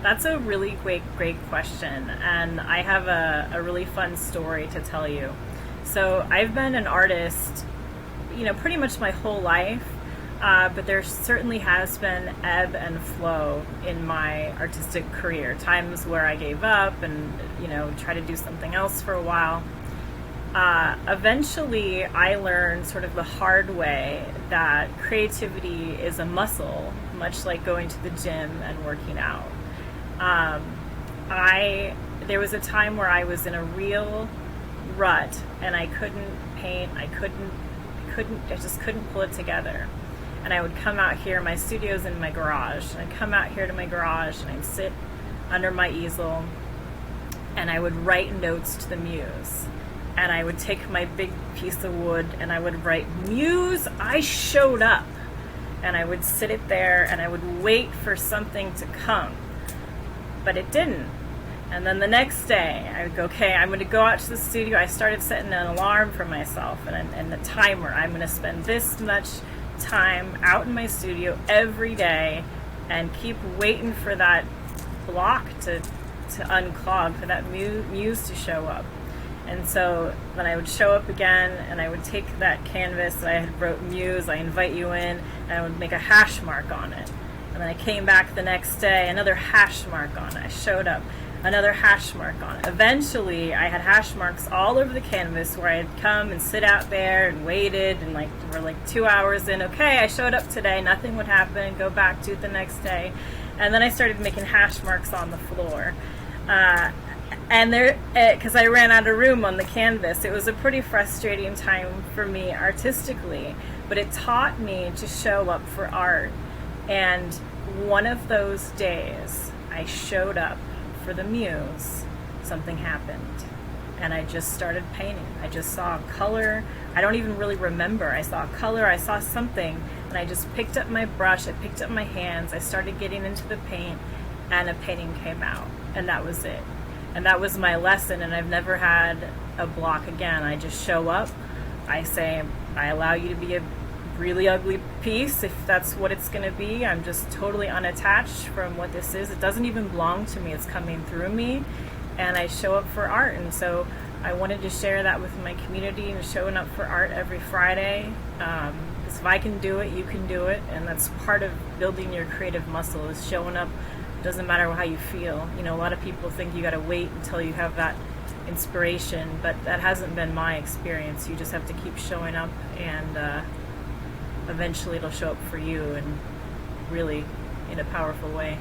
That's a really great question, and I have a really fun story to tell you. So I've been an artist, pretty much my whole life, but there certainly has been ebb and flow in my artistic career. Times where I gave up and, tried to do something else for a while. Eventually, I learned sort of the hard way that creativity is a muscle, much like going to the gym and working out. There was a time where I was in a real rut and I couldn't paint. I just couldn't pull it together. And I would come out here, my studio's in my garage, and I'd come out here to my garage and I'd sit under my easel and I would write notes to the muse. And I would take my big piece of wood and I would write, "Muse, I showed up." And I would sit it there and I would wait for something to come. But it didn't. And then the next day, I would go, okay, I'm going to go out to the studio. I started setting an alarm for myself and a timer. I'm going to spend this much time out in my studio every day and keep waiting for that block to unclog, for that muse to show up. And so then I would show up again and I would take that canvas that I had wrote "Muse, I invite you in," and I would make a hash mark on it. And then I came back the next day, another hash mark on it. I showed up, another hash mark on it. Eventually, I had hash marks all over the canvas where I'd come and sit out there and waited, and we're 2 hours in. Okay, I showed up today, nothing would happen, go back to it the next day. And then I started making hash marks on the floor. And because I ran out of room on the canvas, it was a pretty frustrating time for me artistically, but it taught me to show up for art. And one of those days, I showed up for the muse. Something happened, and I just started painting. I just saw color. I don't even really remember. I saw color, I saw something, and I just picked up my brush, I picked up my hands, I started getting into the paint, and a painting came out, and that was it. And that was my lesson, and I've never had a block again. I just show up, I say, I allow you to be a really ugly piece if that's what it's going to be. I'm just totally unattached from what this is. It doesn't even belong to me. It's coming through me, and I show up for art. And so I wanted to share that with my community and showing up for art every Friday. Because if I can do it, you can do it, and that's part of building your creative muscle, is showing up. Doesn't matter how you feel. A lot of people think you got to wait until you have that inspiration, but that hasn't been my experience. You just have to keep showing up, and eventually it'll show up for you, and really in a powerful way.